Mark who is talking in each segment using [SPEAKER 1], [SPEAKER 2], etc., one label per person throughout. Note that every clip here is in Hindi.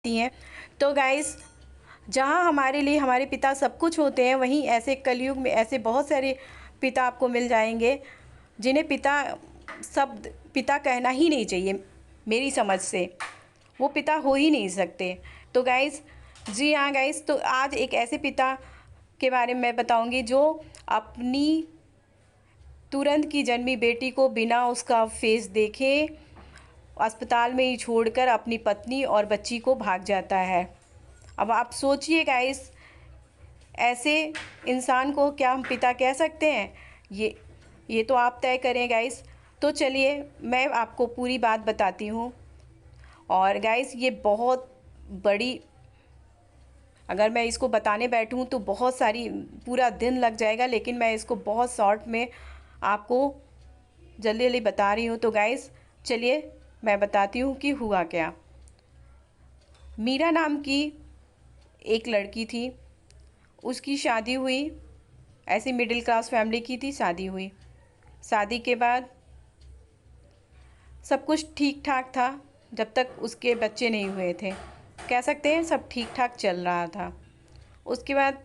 [SPEAKER 1] हैं। तो गाइस, जहाँ हमारे लिए हमारे पिता सब कुछ होते हैं, वहीं ऐसे कलयुग में ऐसे बहुत सारे पिता आपको मिल जाएंगे जिन्हें पिता कहना ही नहीं चाहिए। मेरी समझ से वो पिता हो ही नहीं सकते। तो गाइस, जी हाँ गाइस, तो आज एक ऐसे पिता के बारे में मैं बताऊंगी जो अपनी तुरंत की जन्मी बेटी को बिना उसका फेस देखे अस्पताल में ही छोड़कर अपनी पत्नी और बच्ची को भाग जाता है। अब आप सोचिए गाइस, ऐसे इंसान को क्या हम पिता कह सकते हैं? ये तो आप तय करें गाइस। तो चलिए मैं आपको पूरी बात बताती हूँ। और गाइस, ये बहुत बड़ी, अगर मैं इसको बताने बैठूँ तो बहुत सारी पूरा दिन लग जाएगा, लेकिन मैं इसको बहुत शॉर्ट में आपको जल्दी जल्दी बता रही हूँ। तो गाइस चलिए मैं बताती हूँ कि हुआ क्या। मीरा नाम की एक लड़की थी, उसकी शादी हुई। ऐसी मिडिल क्लास फैमिली की थी, शादी हुई। शादी के बाद सब कुछ ठीक ठाक था जब तक उसके बच्चे नहीं हुए थे। कह सकते हैं सब ठीक ठाक चल रहा था। उसके बाद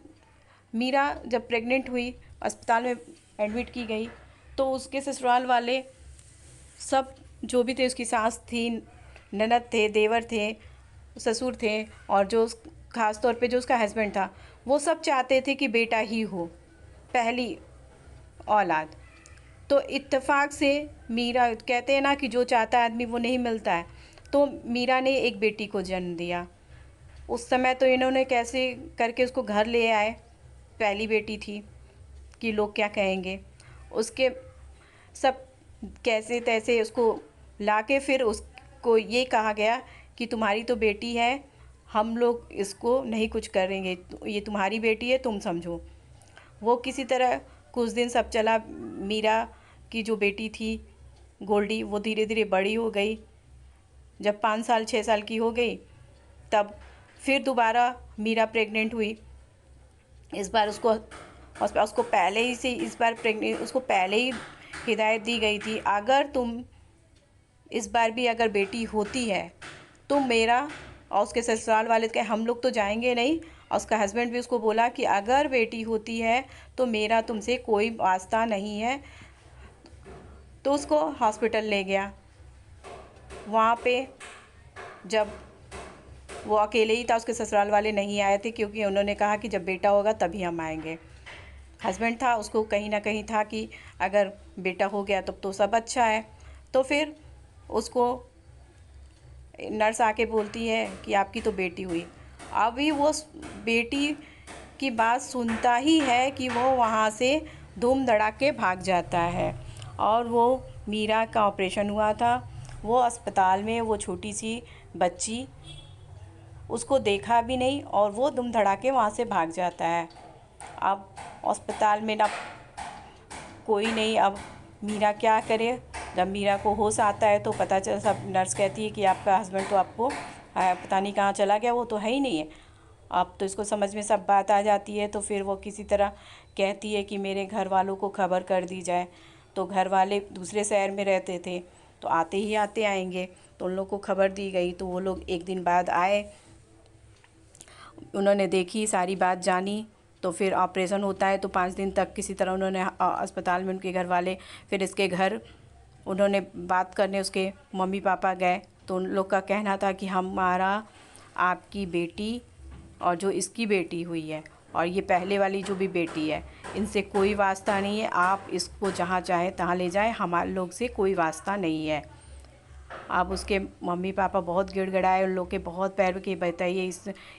[SPEAKER 1] मीरा जब प्रेग्नेंट हुई, अस्पताल में एडमिट की गई, तो उसके ससुराल वाले सब, जो भी थे, उसकी सास थी, ननद थे, देवर थे, ससुर थे, और जो ख़ास तौर पे जो उसका हस्बैंड था, वो सब चाहते थे कि बेटा ही हो, पहली औलाद। तो इत्तेफाक से मीरा, कहते हैं ना कि जो चाहता है आदमी वो नहीं मिलता है, तो मीरा ने एक बेटी को जन्म दिया। उस समय तो इन्होंने कैसे करके उसको घर ले आए, पहली बेटी थी, कि लोग क्या कहेंगे। उसके सब कैसे तैसे उसको लाके फिर उसको ये कहा गया कि तुम्हारी तो बेटी है, हम लोग इसको नहीं कुछ करेंगे, ये तुम्हारी बेटी है, तुम समझो। वो किसी तरह कुछ दिन सब चला। मीरा की जो बेटी थी गोल्डी, वो धीरे धीरे बड़ी हो गई। जब 5 साल 6 साल की हो गई, तब फिर दोबारा मीरा प्रेग्नेंट हुई। इस बार उसको पहले ही से, इस बार प्रेग्नेंट, उसको पहले ही हिदायत दी गई थी, अगर तुम इस बार भी अगर बेटी होती है तो मेरा, और उसके ससुराल वाले के, हम लोग तो जाएंगे नहीं, और उसका हस्बैंड भी उसको बोला कि अगर बेटी होती है तो मेरा तुमसे कोई वास्ता नहीं है। तो उसको हॉस्पिटल ले गया। वहाँ पे जब वो अकेले ही था, उसके ससुराल वाले नहीं आए थे, क्योंकि उन्होंने कहा कि जब बेटा होगा तभी हम आएंगे। हस्बैंड था, उसको कहीं ना कहीं था कि अगर बेटा हो गया तब तो सब अच्छा है। तो फिर उसको नर्स आके बोलती है कि आपकी तो बेटी हुई। अभी वो बेटी की बात सुनता ही है कि वो वहाँ से धूम धड़ाके भाग जाता है। और वो मीरा का ऑपरेशन हुआ था, वो अस्पताल में, वो छोटी सी बच्ची, उसको देखा भी नहीं, और वो धूम धड़ाके वहाँ से भाग जाता है। अब अस्पताल में ना कोई नहीं, अब मीरा क्या करे। जब मीरा को होश आता है तो पता चला, सब नर्स कहती है कि आपका हस्बैंड तो आपको पता नहीं कहाँ चला गया, वो तो है ही नहीं है। अब तो इसको समझ में सब बात आ जाती है। तो फिर वो किसी तरह कहती है कि मेरे घर वालों को खबर कर दी जाए। तो घर वाले दूसरे शहर में रहते थे, तो आते ही आते आएंगे, तो उन लोग को खबर दी गई। तो वो लोग एक दिन बाद आए, उन्होंने देखी, सारी बात जानी। तो फिर ऑपरेशन होता है, तो 5 दिन तक किसी तरह उन्होंने अस्पताल में, उनके घर वाले, फिर इसके घर उन्होंने बात करने, उसके मम्मी पापा गए। तो उन लोग का कहना था कि हमारा आपकी बेटी और जो इसकी बेटी हुई है, और ये पहले वाली जो भी बेटी है, इनसे कोई वास्ता नहीं है। आप इसको जहाँ चाहें तहाँ ले जाएं, हमारे लोग से कोई वास्ता नहीं है। अब उसके मम्मी पापा बहुत गिड़गिड़ाए, उन लोग के बहुत पैर के, बताइए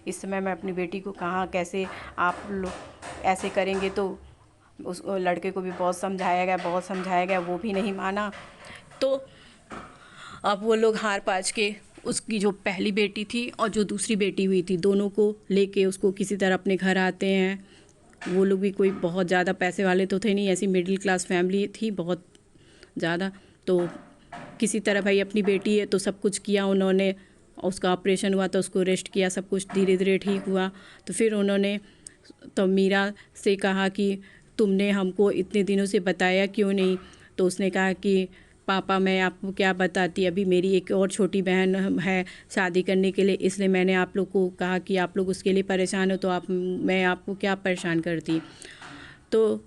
[SPEAKER 1] इस समय मैं अपनी बेटी को कहाँ, कैसे आप लोग ऐसे करेंगे। तो उस लड़के को भी बहुत समझाया गया, बहुत समझाया गया, वो भी नहीं माना। तो अब वो लोग हार पाच के, उसकी जो पहली बेटी थी और जो दूसरी बेटी हुई थी, दोनों को लेके उसको किसी तरह अपने घर आते हैं। वो लोग भी कोई बहुत ज़्यादा पैसे वाले तो थे नहीं, ऐसी मिडिल क्लास फैमिली थी बहुत ज़्यादा। तो किसी तरह भाई अपनी बेटी है तो सब कुछ किया उन्होंने। उसका ऑपरेशन हुआ तो उसको रेस्ट किया, सब कुछ धीरे धीरे ठीक हुआ। तो फिर उन्होंने तो मीरा से कहा कि तुमने हमको इतने दिनों से बताया क्यों नहीं। तो उसने कहा कि पापा मैं आपको क्या बताती, अभी मेरी एक और छोटी बहन है शादी करने के लिए, इसलिए मैंने आप लोग को कहा कि आप लोग उसके लिए परेशान हो तो मैं आपको क्या परेशान करती। तो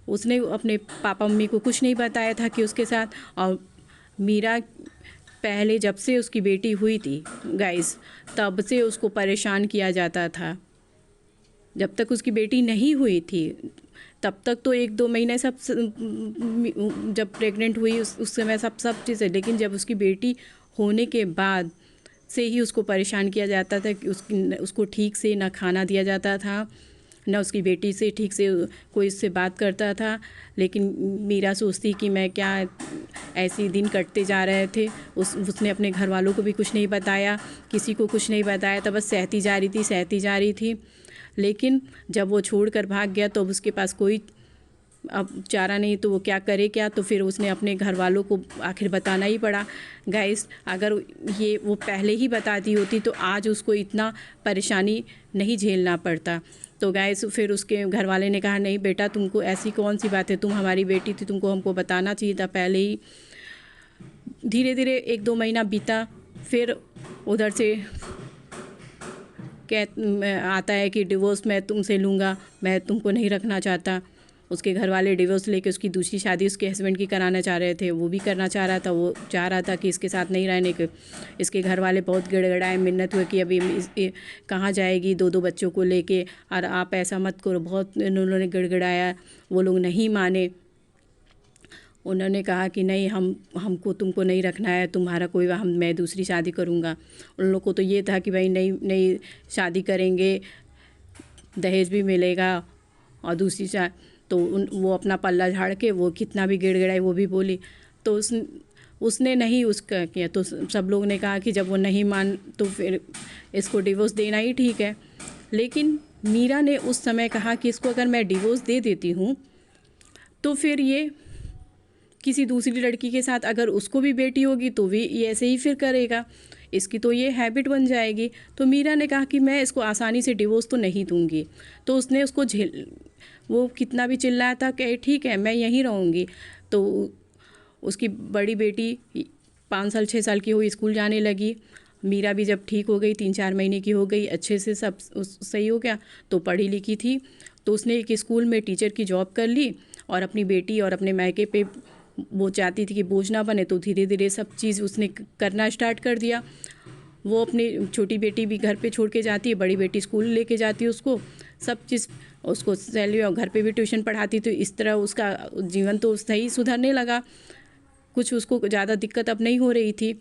[SPEAKER 1] उसने अपने पापा मम्मी को कुछ नहीं बताया था कि उसके साथ। और मीरा पहले जब से उसकी बेटी हुई थी गाइस, तब से उसको परेशान किया जाता था। जब तक उसकी बेटी नहीं हुई थी तब तक तो 1-2 महीने सब जब प्रेग्नेंट हुई उस समय सब चीज़ें, लेकिन जब उसकी बेटी होने के बाद से ही उसको परेशान किया जाता था कि उसको ठीक से ना खाना दिया जाता था, ना उसकी बेटी से ठीक से कोई उससे बात करता था। लेकिन मीरा सोचती कि मैं क्या, ऐसे ही दिन कटते जा रहे थे। उसने अपने घर वालों को भी कुछ नहीं बताया, किसी को कुछ नहीं बताया था, बस सहती जा रही थी। लेकिन जब वो छोड़ कर भाग गया तो अब उसके पास कोई अब चारा नहीं, तो वो क्या करे क्या, तो फिर उसने अपने घर वालों को आखिर बताना ही पड़ा। गाइस, अगर ये वो पहले ही बताती होती तो आज उसको इतना परेशानी नहीं झेलना पड़ता। तो गाइस, फिर उसके घर वाले ने कहा नहीं बेटा, तुमको ऐसी कौन सी बात है, तुम हमारी बेटी थी, तुमको हमको बताना चाहिए था पहले ही। धीरे धीरे 1-2 महीना बीता, फिर उधर से आता है कि डिवोर्स मैं तुमसे लूँगा, मैं तुमको नहीं रखना चाहता। उसके घर वाले डिवोर्स लेके उसकी दूसरी शादी उसके हस्बैंड की कराना चाह रहे थे, वो भी करना चाह रहा था। वो चाह रहा था कि इसके साथ नहीं रहने के। इसके घर वाले बहुत गिड़गिड़ाए, मिन्नत हुए कि अभी कहाँ जाएगी 2-2 बच्चों को लेके, और आप ऐसा मत करो। बहुत उन्होंने गिड़गिड़ाया, वो लोग नहीं माने। उन्होंने कहा कि नहीं, हमको तुमको नहीं रखना है, तुम्हारा कोई मैं दूसरी शादी करूँगा। उन लोग को तो ये था कि भाई नई शादी करेंगे, दहेज भी मिलेगा और दूसरी तो वो अपना पल्ला झाड़ के, वो कितना भी गिड़गिड़ाई, वो भी बोली। तो उसने नहीं उसका किया। तो सब लोग ने कहा कि जब वो नहीं मान तो फिर इसको डिवोर्स देना ही ठीक है। लेकिन मीरा ने उस समय कहा कि इसको अगर मैं डिवोर्स दे देती हूँ तो फिर ये किसी दूसरी लड़की के साथ, अगर उसको भी बेटी होगी तो भी ये ऐसे ही फिर करेगा, इसकी तो ये हैबिट बन जाएगी। तो मीरा ने कहा कि मैं इसको आसानी से डिवोर्स तो नहीं दूंगी। तो उसने उसको वो कितना भी चिल्लाया था कि ठीक है मैं यहीं रहूँगी। तो उसकी बड़ी बेटी 5 साल 6 साल की हुई, स्कूल जाने लगी। मीरा भी जब ठीक हो गई, 3-4 महीने की हो गई, अच्छे से सब सही हो गया, तो पढ़ी लिखी थी, तो उसने एक स्कूल में टीचर की जॉब कर ली और अपनी बेटी और अपने मायके पे वो चाहती थी कि बोझ ना बने, तो धीरे धीरे सब चीज़ उसने करना स्टार्ट कर दिया। वो अपनी छोटी बेटी भी घर पे छोड़ के जाती है, बड़ी बेटी स्कूल लेके जाती है उसको, सब चीज़ उसको सैलरी, और घर पे भी ट्यूशन पढ़ाती। तो इस तरह उसका जीवन तो सही सुधरने लगा, कुछ उसको ज़्यादा दिक्कत अब नहीं हो रही थी।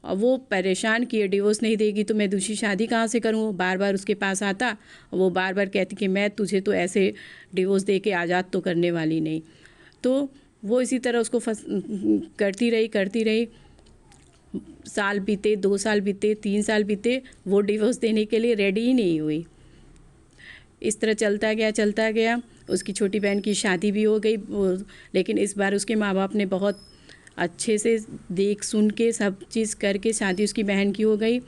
[SPEAKER 1] और वो परेशान किए, डिवोर्स नहीं देगी तो मैं दूसरी शादी कहाँ से करूँ। बार बार उसके पास आता, वो बार बार कहती कि मैं तुझे तो ऐसे डिवोर्स दे के आज़ाद तो करने वाली नहीं। तो वो इसी तरह उसको करती रही। साल बीते, 2 साल बीते, 3 साल बीते, वो डिवोर्स देने के लिए रेडी ही नहीं हुई। इस तरह चलता गया। उसकी छोटी बहन की शादी भी हो गई, लेकिन इस बार उसके माँ बाप ने बहुत अच्छे से देख सुन के सब चीज़ करके शादी उसकी बहन की हो गई।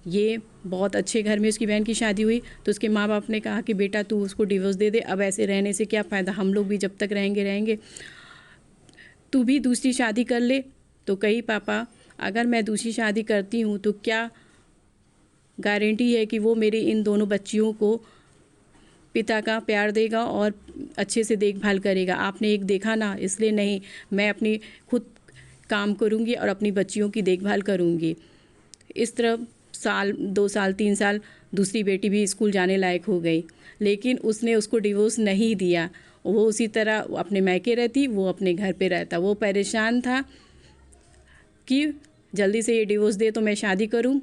[SPEAKER 1] ये बहुत अच्छे घर में उसकी बहन की शादी हुई। तो उसके माँ बाप ने कहा कि बेटा तू उसको डिवोर्स दे दे, अब ऐसे रहने से क्या फ़ायदा, हम लोग भी जब तक रहेंगे, तू भी दूसरी शादी कर ले। तो कही पापा, अगर मैं दूसरी शादी करती हूँ तो क्या गारंटी है कि वो मेरे इन दोनों बच्चियों को पिता का प्यार देगा और अच्छे से देखभाल करेगा। आपने एक देखा ना, इसलिए नहीं, मैं अपनी खुद काम करूँगी और अपनी बच्चियों की देखभाल करूँगी। इस तरह साल 2 साल 3 साल दूसरी बेटी भी स्कूल जाने लायक हो गई, लेकिन उसने उसको डिवोर्स नहीं दिया। वो उसी तरह अपने मायके रहती, वो अपने घर पे रहता। वो परेशान था कि जल्दी से ये डिवोर्स दे तो मैं शादी करूं।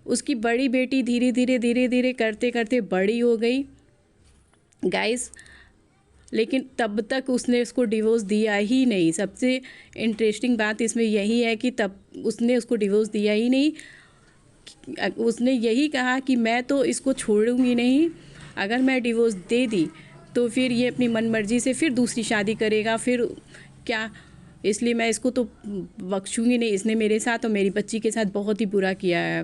[SPEAKER 1] उसकी बड़ी बेटी धीरे धीरे करते करते बड़ी हो गई गाइस, लेकिन तब तक उसने उसको डिवोर्स दिया ही नहीं। सबसे इंटरेस्टिंग बात इसमें यही है कि तब उसने उसको डिवोर्स दिया ही नहीं। उसने यही कहा कि मैं तो इसको छोड़ूंगी नहीं, अगर मैं डिवोर्स दे दी तो फिर ये अपनी मनमर्जी से फिर दूसरी शादी करेगा, फिर क्या, इसलिए मैं इसको तो बख्शूंगी नहीं। इसने मेरे साथ और मेरी बच्ची के साथ बहुत ही बुरा किया है।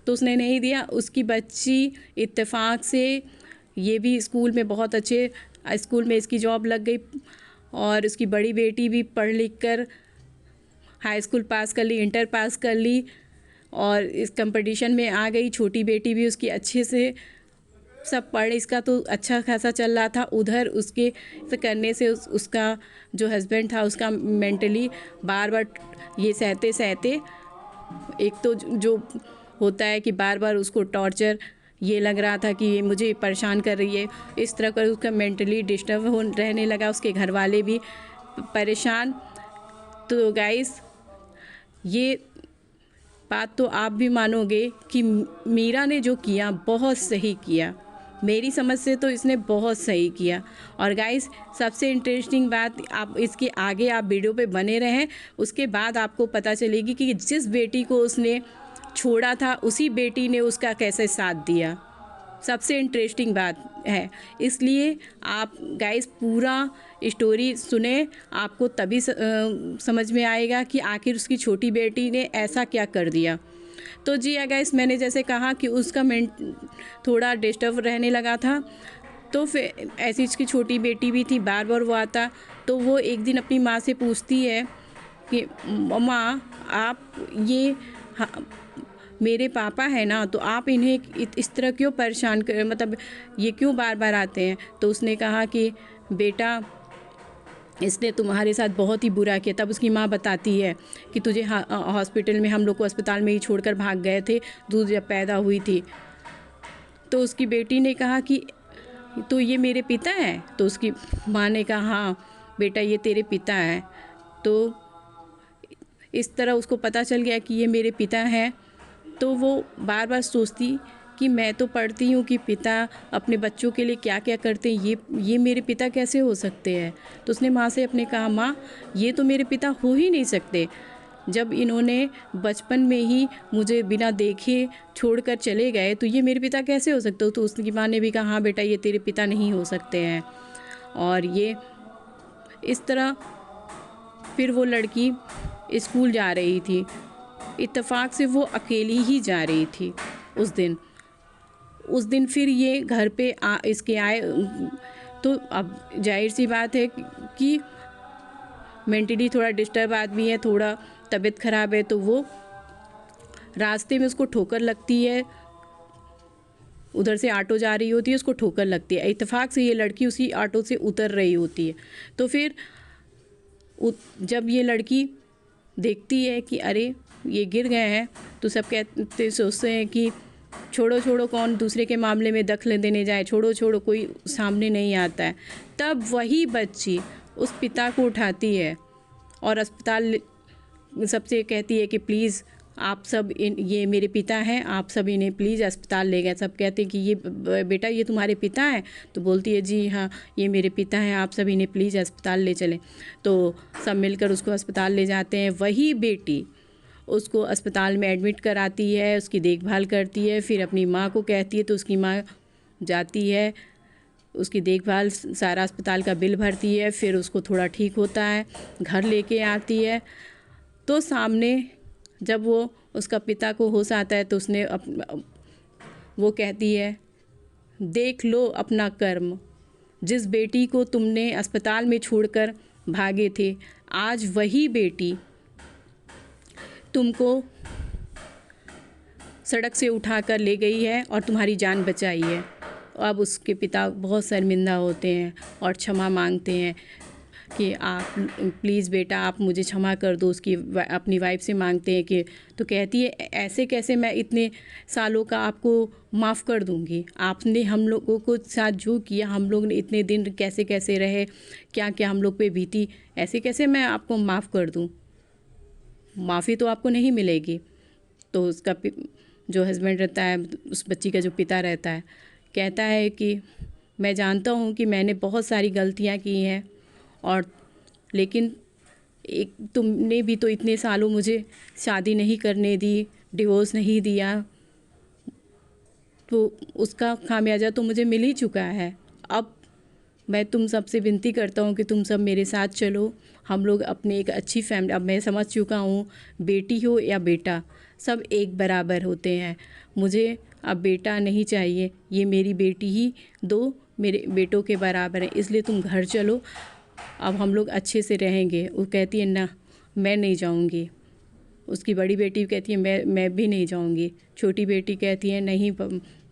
[SPEAKER 1] तो उसने नहीं दिया। उसकी बच्ची इत्तेफाक से, ये भी स्कूल में बहुत अच्छे स्कूल में इसकी जॉब लग गई और उसकी बड़ी बेटी भी पढ़ लिख कर हाई स्कूल पास कर ली, इंटर पास कर ली और इस कंपटीशन में आ गई। छोटी बेटी भी उसकी अच्छे से सब पढ़, इसका तो अच्छा खासा चल रहा था। उधर उसके करने से उसका जो हस्बैंड था उसका मेंटली बार बार ये सहते सहते, एक तो जो होता है कि बार बार उसको टॉर्चर, ये लग रहा था कि ये मुझे परेशान कर रही है, इस तरह कर उसका मेंटली डिस्टर्ब हो रहने लगा। उसके घर वाले भी परेशान। तो गाइस, ये बात तो आप भी मानोगे कि मीरा ने जो किया बहुत सही किया। मेरी समझ से तो इसने बहुत सही किया। और गाइस, सबसे इंटरेस्टिंग बात, आप इसके आगे आप वीडियो पे बने रहें, उसके बाद आपको पता चलेगी कि जिस बेटी को उसने छोड़ा था उसी बेटी ने उसका कैसे साथ दिया। सबसे इंटरेस्टिंग बात है, इसलिए आप गाइस पूरा स्टोरी सुने, आपको तभी समझ में आएगा कि आखिर उसकी छोटी बेटी ने ऐसा क्या कर दिया। तो जी गाइस, मैंने जैसे कहा कि उसका थोड़ा डिस्टर्ब रहने लगा था, तो फिर ऐसी उसकी छोटी बेटी भी थी, बार बार वो आता। तो वो एक दिन अपनी माँ से पूछती है कि माँ, आप ये मेरे पापा है ना, तो आप इन्हें इस तरह क्यों परेशान कर, मतलब ये क्यों बार बार आते हैं। तो उसने कहा कि बेटा, इसने तुम्हारे साथ बहुत ही बुरा किया। तब उसकी माँ बताती है कि तुझे हॉस्पिटल में, हम लोग को अस्पताल में ही छोड़कर भाग गए थे, तू जब पैदा हुई थी। तो उसकी बेटी ने कहा कि तो ये मेरे पिता हैं। तो उसकी माँ ने कहा हाँ बेटा, ये तेरे पिता हैं। तो इस तरह उसको पता चल गया कि ये मेरे पिता हैं। तो वो बार बार सोचती कि मैं तो पढ़ती हूँ कि पिता अपने बच्चों के लिए क्या क्या करते हैं, ये मेरे पिता कैसे हो सकते हैं। तो उसने माँ से अपने कहा, माँ ये तो मेरे पिता हो ही नहीं सकते, जब इन्होंने बचपन में ही मुझे बिना देखे छोड़कर चले गए, तो ये मेरे पिता कैसे हो सकते हो। तो उसकी माँ ने भी कहा हाँ बेटा, ये तेरे पिता नहीं हो सकते हैं। और ये इस तरह फिर वो लड़की स्कूल जा रही थी। इत्तेफाक से वो अकेली ही जा रही थी उस दिन फिर ये घर पे इसके आए। तो अब जाहिर सी बात है कि मेंटली थोड़ा डिस्टर्ब आदमी है, थोड़ा तबीयत ख़राब है, तो वो रास्ते में उसको ठोकर लगती है। उधर से ऑटो जा रही होती है, उसको ठोकर लगती है। इत्तेफाक से ये लड़की उसी ऑटो से उतर रही होती है। तो फिर जब ये लड़की देखती है कि अरे ये गिर गए हैं, तो सब सोचते हैं कि छोड़ो छोड़ो, कौन दूसरे के मामले में दखल देने जाए, छोड़ो छोड़ो, कोई सामने नहीं आता है। तब वही बच्ची उस पिता को उठाती है और अस्पताल सबसे कहती है कि प्लीज़ आप सब ये मेरे पिता हैं, आप सब इन्हें प्लीज़ अस्पताल ले गए। सब कहते हैं कि ये बेटा, ये तुम्हारे पिता हैं। तो बोलती है जी हाँ, ये मेरे पिता हैं, आप सब इन्हें प्लीज़ अस्पताल ले चलें। तो सब मिलकर उसको अस्पताल ले जाते हैं। वही बेटी उसको अस्पताल में एडमिट कराती है, उसकी देखभाल करती है, फिर अपनी माँ को कहती है। तो उसकी माँ जाती है, उसकी देखभाल, सारा अस्पताल का बिल भरती है, फिर उसको थोड़ा ठीक होता है, घर लेके आती है। तो सामने जब वो उसका पिता को होश आता है, तो उसने वो कहती है, देख लो अपना कर्म, जिस बेटी को तुमने अस्पताल में छोड़कर भागे थे, आज वही बेटी तुमको सड़क से उठाकर ले गई है और तुम्हारी जान बचाई है। अब उसके पिता बहुत शर्मिंदा होते हैं और क्षमा मांगते हैं कि आप प्लीज़ बेटा, आप मुझे क्षमा कर दो। उसकी अपनी वाइफ से मांगते हैं कि, तो कहती है ऐसे कैसे मैं इतने सालों का आपको माफ़ कर दूंगी, आपने हम लोगों को साथ जो किया, हम लोग ने इतने दिन कैसे कैसे रहे, क्या क्या हम लोग पे बीती, ऐसे कैसे मैं आपको माफ़ कर दूं, माफ़ी तो आपको नहीं मिलेगी। तो उसका जो हस्बैंड रहता है, उस बच्ची का जो पिता रहता है, कहता है कि मैं जानता हूँ कि मैंने बहुत सारी गलतियाँ की हैं, और लेकिन एक तुमने भी तो इतने सालों मुझे शादी नहीं करने दी, डिवोर्स नहीं दिया, तो उसका खामियाजा तो मुझे मिल ही चुका है। अब मैं तुम सबसे विनती करता हूँ कि तुम सब मेरे साथ चलो, हम लोग अपने एक अच्छी फैमिली, अब मैं समझ चुका हूँ बेटी हो या बेटा सब एक बराबर होते हैं, मुझे अब बेटा नहीं चाहिए, ये मेरी बेटी ही दो मेरे बेटों के बराबर है, इसलिए तुम घर चलो, अब हम लोग अच्छे से रहेंगे। वो कहती है ना, मैं नहीं जाऊंगी। उसकी बड़ी बेटी कहती है मैं भी नहीं जाऊंगी। छोटी बेटी कहती है नहीं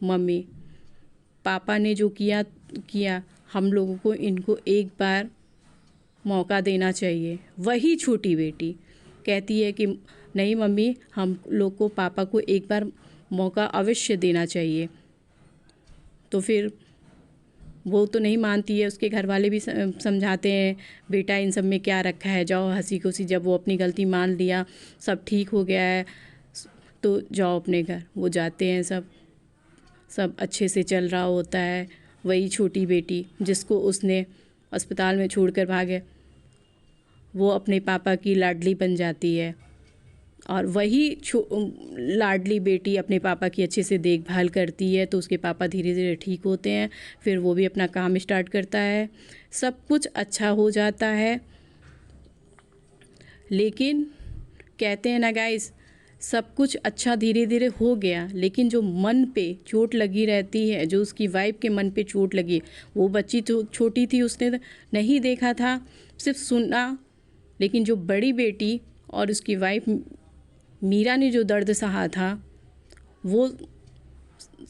[SPEAKER 1] मम्मी, पापा ने जो किया किया, हम लोगों को इनको एक बार मौका देना चाहिए। वही छोटी बेटी कहती है कि नहीं मम्मी, हम लोग को पापा को एक बार मौका अवश्य देना चाहिए। तो फिर वो तो नहीं मानती है। उसके घर वाले भी समझाते हैं, बेटा इन सब में क्या रखा है, जाओ हंसी खुशी। जब वो अपनी गलती मान लिया, सब ठीक हो गया है, तो जाओ अपने घर। वो जाते हैं, सब अच्छे से चल रहा होता है। वही छोटी बेटी जिसको उसने अस्पताल में छोड़कर भागे, वो अपने पापा की लाडली बन जाती है। और वही लाडली बेटी अपने पापा की अच्छे से देखभाल करती है, तो उसके पापा धीरे धीरे ठीक होते हैं। फिर वो भी अपना काम स्टार्ट करता है, सब कुछ अच्छा हो जाता है। लेकिन कहते हैं ना गाइस, सब कुछ अच्छा धीरे धीरे हो गया, लेकिन जो मन पे चोट लगी रहती है, जो उसकी वाइफ के मन पे चोट लगी, वो बच्ची तो छोटी थी, उसने नहीं देखा था, सिर्फ सुना। लेकिन जो बड़ी बेटी और उसकी वाइफ मीरा ने जो दर्द सहा था, वो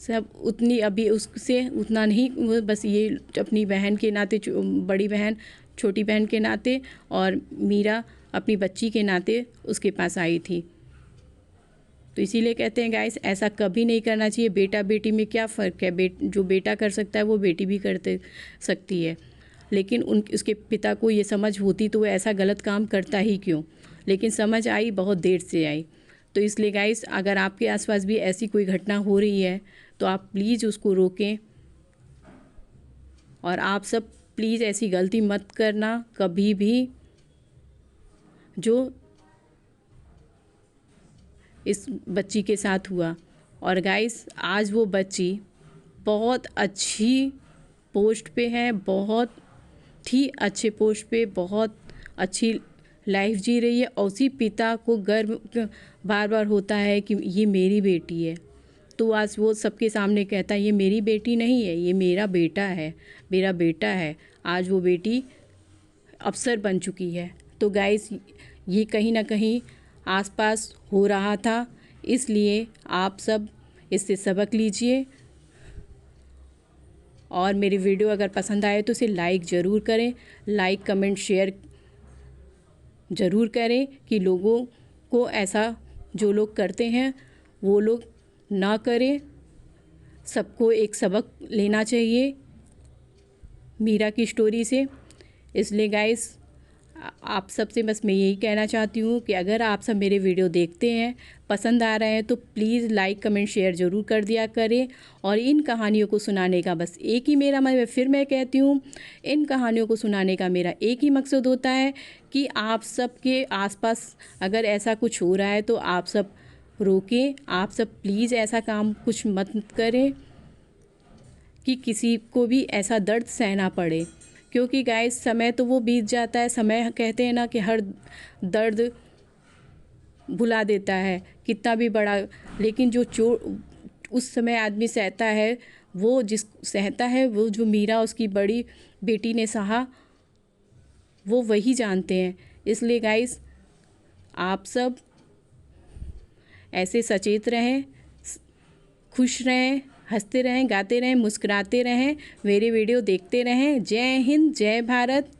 [SPEAKER 1] सब उतनी अभी उससे उतना नहीं, वो बस ये अपनी बहन के नाते, बड़ी बहन छोटी बहन के नाते, और मीरा अपनी बच्ची के नाते उसके पास आई थी। तो इसीलिए कहते हैं गाइस, ऐसा कभी नहीं करना चाहिए। बेटा बेटी में क्या फ़र्क है? जो बेटा कर सकता है वो बेटी भी करते सकती है। लेकिन उसके पिता को ये समझ होती तो वो ऐसा गलत काम करता ही क्यों। लेकिन समझ आई, बहुत देर से आई। तो इसलिए गाइस, अगर आपके आसपास भी ऐसी कोई घटना हो रही है तो आप प्लीज़ उसको रोकें। और आप सब प्लीज़ ऐसी गलती मत करना कभी भी, जो इस बच्ची के साथ हुआ। और गाइस, आज वो बच्ची बहुत अच्छी पोस्ट पे है, बहुत ही अच्छे पोस्ट पे, बहुत अच्छी लाइफ जी रही है। और उसी पिता को गर्व बार बार होता है कि ये मेरी बेटी है। तो आज वो सबके सामने कहता है ये मेरी बेटी नहीं है, ये मेरा बेटा है, मेरा बेटा है। आज वो बेटी अफसर बन चुकी है। तो गाइस, ये कहीं ना कहीं आसपास हो रहा था, इसलिए आप सब इससे सबक लीजिए। और मेरी वीडियो अगर पसंद आए तो इसे लाइक ज़रूर करें, लाइक कमेंट शेयर ज़रूर करें, कि लोगों को ऐसा जो लोग करते हैं वो लोग ना करें। सबको एक सबक लेना चाहिए मीरा की स्टोरी से। इसलिए गाइस, आप सबसे बस मैं यही कहना चाहती हूँ कि अगर आप सब मेरे वीडियो देखते हैं, पसंद आ रहे हैं, तो प्लीज़ लाइक कमेंट शेयर ज़रूर कर दिया करें। और इन कहानियों को सुनाने का बस एक ही मेरा फिर मैं कहती हूँ, इन कहानियों को सुनाने का मेरा एक ही मकसद होता है कि आप सब के आसपास अगर ऐसा कुछ हो रहा है तो आप सब रोकें। आप सब प्लीज़ ऐसा काम कुछ मत करें कि किसी को भी ऐसा दर्द सहना पड़े। क्योंकि गाइस, समय तो वो बीत जाता है, समय कहते हैं ना कि हर दर्द भुला देता है, कितना भी बड़ा। लेकिन जो उस समय आदमी सहता है, वो सहता है, वो जो मीरा उसकी बड़ी बेटी ने सहा, वो वही जानते हैं। इसलिए गाइस, आप सब ऐसे सचेत रहें, खुश रहें, हंसते रहें, गाते रहें, मुस्कुराते रहें, मेरे वीडियो देखते रहें। जय हिंद, जय भारत।